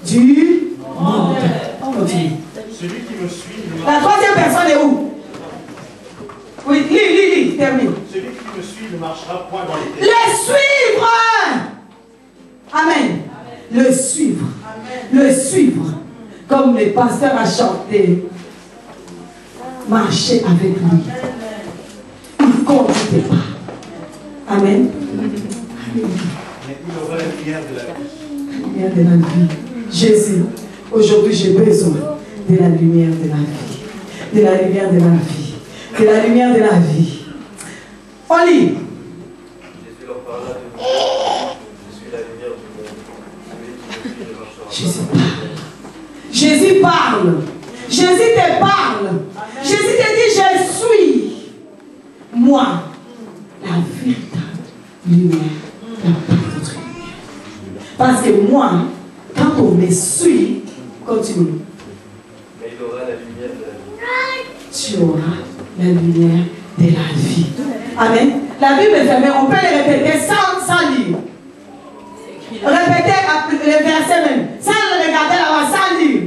du monde. On continue. Celui qui me suit. La troisième personne est où? Oui, lis, termine. Celui qui me suit ne marchera point dans les ténèbres. Le suivre. Amen. Le suivre. Le suivre. Comme le pasteur a chanté. Marcher avec lui. Il ne comptait pas. Amen. Mais il aura la lumière de la vie. La lumière de la vie. Jésus, aujourd'hui j'ai besoin de la lumière de la vie. De la lumière de la vie. De la lumière de la vie. On lit. Jésus leur parla de moi. Je suis la lumière du monde. Celui qui me suit ne marchera pas. Jésus parle. Jésus parle. Jésus te parle. Jésus te dit, je suis moi, la véritable lumière. Il n'y a pas d'autre lumière. Parce que moi, quand on me suit, continue. Mais il aura la lumière de la vie. Tu auras la lumière de la vie. Amen. La Bible est fermée. On peut le répéter sans lire. Répétez le verset même. Sans le regarder là-bas, sans lire.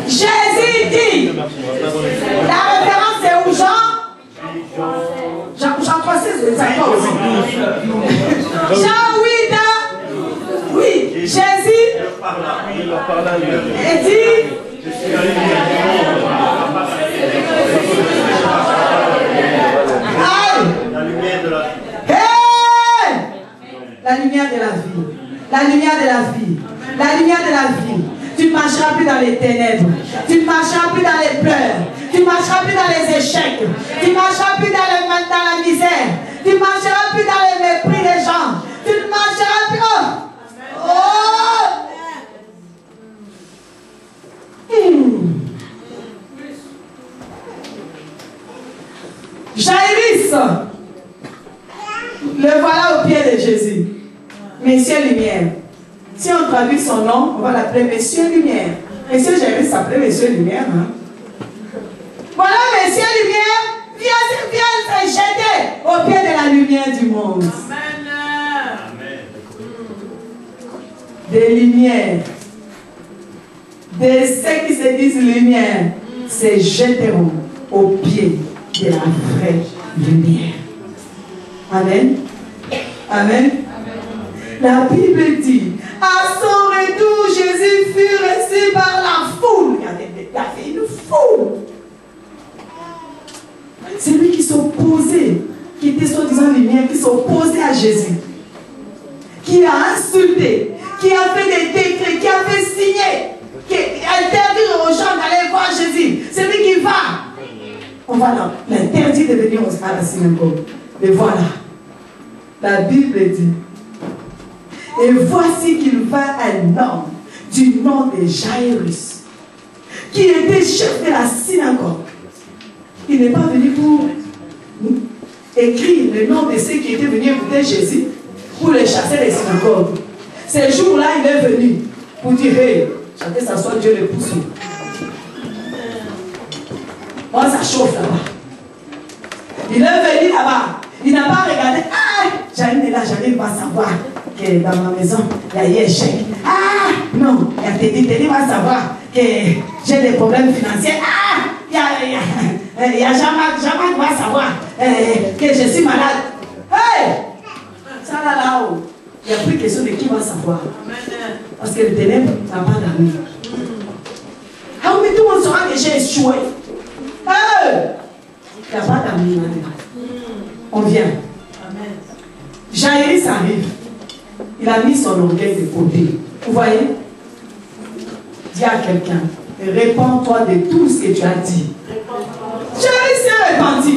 Jésus dit. La référence c'est où, Jean? Jean 3,6, c'est encore aussi. Jean 8, oui. Jésus et dit. Je suis la lumière du monde. La lumière de la vie. Hey! La lumière de la vie. La lumière de la vie. La lumière de la vie. Tu ne marcheras plus dans les ténèbres. Tu ne marcheras plus dans les pleurs. Tu ne marcheras plus dans les échecs. Tu ne marcheras plus dans la misère. Tu ne marcheras plus dans le mépris des gens. Tu ne marcheras plus. Oh! Jaïrus, le voilà au pied de Jésus. Monsieur Lumière. Si on traduit son nom, on va l'appeler Monsieur Lumière. Monsieur Jaïrus s'appelait Monsieur Lumière. Hein? Voilà Monsieur Lumière, viens se jeter au pied de la lumière du monde. Amen. Des lumières, de ceux qui se disent lumière, se jetteront au pied de la vraie lumière. Amen. Amen. La Bible dit, à son retour, Jésus fut reçu par la foule. Il y avait une foule. C'est lui qui s'opposait, qui était soi-disant lumière, qui s'opposait à Jésus, qui a insulté, qui a fait des décrets, qui a fait signer, qui a interdit aux gens d'aller voir Jésus. C'est lui qui va. On va l'interdit de venir à la synagogue. Et voilà, la Bible dit, et voici qu'il vint un homme du nom de Jaïrus, qui était chef de la synagogue. Il n'est pas venu pour écrire le nom de ceux qui étaient venus écouter Jésus, pour les chasser des synagogues. Ce jour-là, il est venu pour dire, hey, chacun s'assoit, Dieu le pousse. Moi, ça chauffe là-bas. Il est venu là-bas. Il n'a pas regardé. Ah, Janine est là, Janine va savoir que dans ma maison, il y a eu un chèque. Ah, non, il y a Teddy va savoir que j'ai des problèmes financiers. Ah, il y a Jean-Marc va savoir que je suis malade. Hey, ça là-haut, il n'y a plus question de qui va savoir. Parce que le ténèbre n'a pas d'amis. Ah, mais tout le monde saura que j'ai échoué. Hey, il n'y a pas d'amis maintenant. On vient. Jaïrus arrive. Il a mis son orgueil de côté. Vous voyez? Dis à quelqu'un, répands-toi de tout ce que tu as dit. Jaïrus s'est repenti.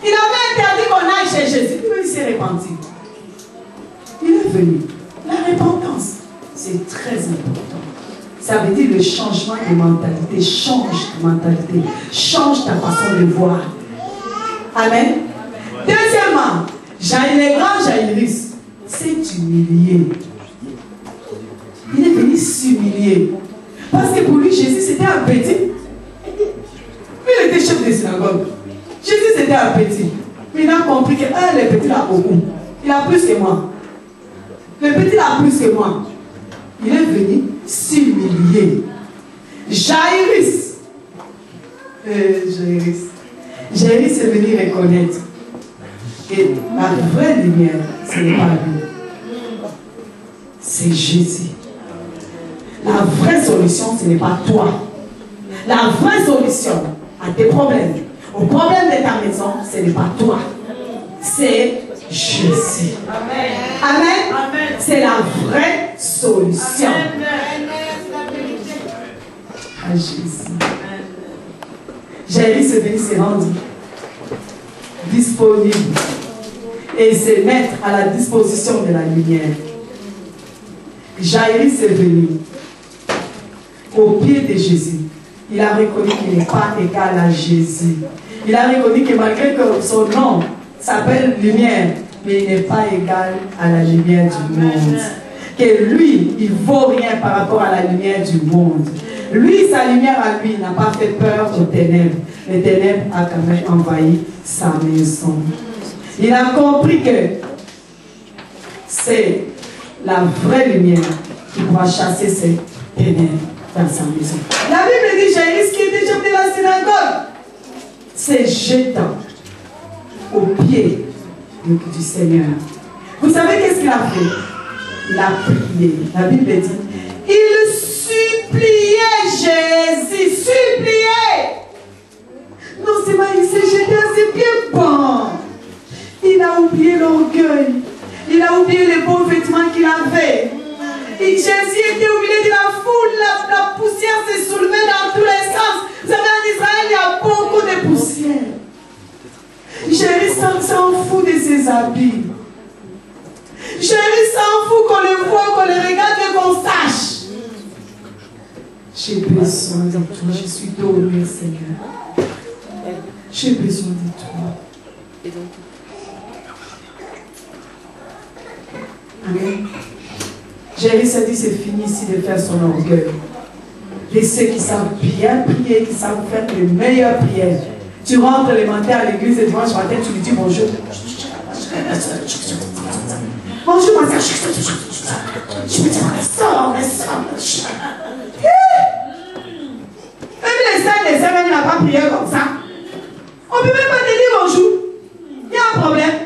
Il avait interdit qu'on aille chez Jésus. Lui, il s'est repenti. Il est venu. La repentance, c'est très important. Ça veut dire le changement de mentalité. Change de mentalité. Change ta façon de voir. Amen. Deuxièmement, le grand Jaïrus s'est humilié. Il est venu s'humilier. Parce que pour lui, Jésus, c'était un petit. Il était chef de synagogue. Jésus, c'était un petit. Mais il a compris que les petits, là, beaucoup. Il a plus que moi. Le petit a plus que moi. Il est venu s'humilier. Jairus. Jairus est venu reconnaître que la vraie lumière, ce n'est pas lui. C'est Jésus. La vraie solution, ce n'est pas toi. La vraie solution à tes problèmes, aux problèmes de ta maison, ce n'est pas toi. C'est Jésus. Amen. Amen. Amen. C'est la vraie solution. À Jésus. Jairus est venu se rendre disponible et se mettre à la disposition de la lumière. Jairus est venu au pied de Jésus. Il a reconnu qu'il n'est pas égal à Jésus. Il a reconnu que malgré que son nom s'appelle lumière, mais il n'est pas égal à la lumière du monde. Que lui, il ne vaut rien par rapport à la lumière du monde. Lui, sa lumière à lui n'a pas fait peur aux ténèbres. Les ténèbres ont quand même envahi sa maison. Il a compris que c'est la vraie lumière qui pourra chasser ces ténèbres dans sa maison. La Bible dit, Jairus qui était chef de la synagogue, s'est jetant au pied du Seigneur. Vous savez qu'est-ce qu'il a fait? Il a prié. La Bible dit, il suppliait Jésus, suppliait. Non seulement il s'est jeté à ses pieds, bon. Il a oublié l'orgueil. Il a oublié les beaux vêtements qu'il avait. Et Jésus était au milieu de la foule, la poussière s'est soulevée dans tous les sens. Vous savez, en Israël, il y a beaucoup de poussière. Jésus s'en fout de ses habits. Jésus s'en fout qu'on le voit, qu'on le regarde et qu'on sache. J'ai besoin de toi, je suis dormie, Seigneur. J'ai besoin de toi. Amen. Jésus a dit, c'est fini ici de faire son orgueil. Et ceux qui savent bien prier, qui savent faire les meilleures prières. Tu rentres le matin à l'église et dimanche matin, tu lui dis bonjour. Bonjour, ma soeur. Je peux dire, sors. Même les saints, même il n'a pas prié comme ça. On ne peut même pas te dire bonjour. Il y a un problème.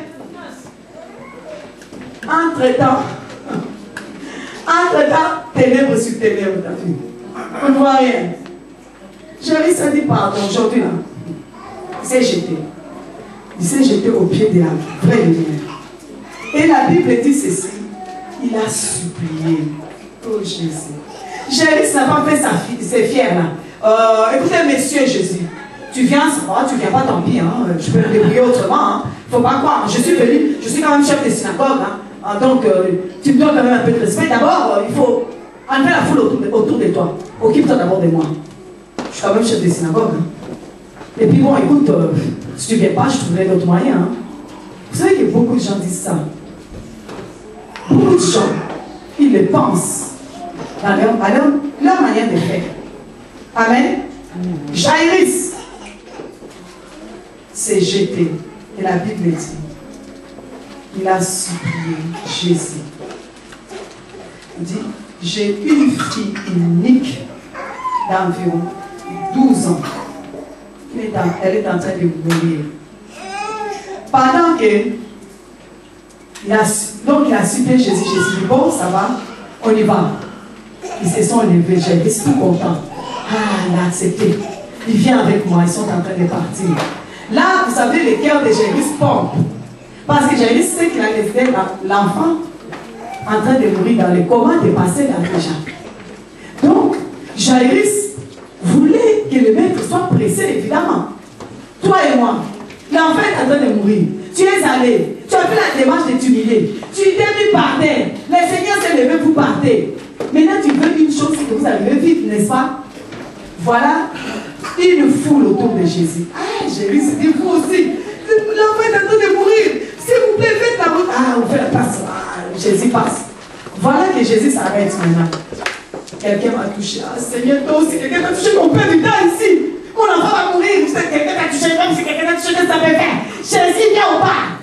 Entre-temps, ténèbres sur ténèbres, ta fille. On ne voit rien. Jésus a dit pardon, aujourd'hui là. Il s'est jeté. Il s'est jeté au pied de la vraie lumière. Et la Bible dit ceci. Il a supplié. Oh Jésus. Jésus n'a pas fait ses fiers là. Écoutez, messieurs Jésus. Tu viens, ça va, tu viens pas, tant pis. Hein. Je peux me débrouiller autrement. Il ne faut pas croire. Je suis venu, je suis quand même chef de synagogue. Hein. Donc, tu me donnes quand même un peu de respect. D'abord, il faut enlever la foule autour de toi. Occupe-toi d'abord de moi. Je suis quand même chef de synagogue. Hein. Et puis bon, écoute, si tu ne viens pas, je trouverai d'autres moyens. Hein. Vous savez que beaucoup de gens disent ça. Beaucoup de gens, ils le pensent dans leur manière de faire. Amen. Jairus s'est jeté. Et la Bible dit, il a supplié Jésus. Il dit, j'ai une fille unique d'environ 12 ans. Elle est en train de mourir. Pendant que il a supplié Jésus, Jésus dit, bon, ça va, on y va. Ils se sont levés, Jairus tout content. Ah, il a accepté. Il vient avec moi, ils sont en train de partir. Là, vous savez, le cœur de Jairus pompe. Parce que Jairus sait qu'il a laissé l'enfant en train de mourir dans le coma, de passer là déjà. Donc, Jairus voulait que le maître soit pressé, évidemment. Toi et moi, l'enfant est en train de mourir. Tu es allé, tu as fait la démarche de t'humilier. Tu t'es mis par terre. Le Seigneur s'est levé pour partir. Maintenant, tu veux une chose que vous arrivez vite, n'est-ce pas? Voilà une foule autour de Jésus. Ah, Jésus dit, vous aussi, l'enfant est en train de mourir. S'il vous plaît, faites la route. Ah, on fait la passe. Ah, Jésus passe. Voilà que Jésus s'arrête maintenant. Quelqu'un m'a touché. Ah, Seigneur, toi aussi, quelqu'un m'a touché mon père du temps ici. Mon enfant va mourir. Quelqu'un t'a touché, même si quelqu'un t'a touché, qu'est-ce que ça peut faire? Jésus, viens au bas.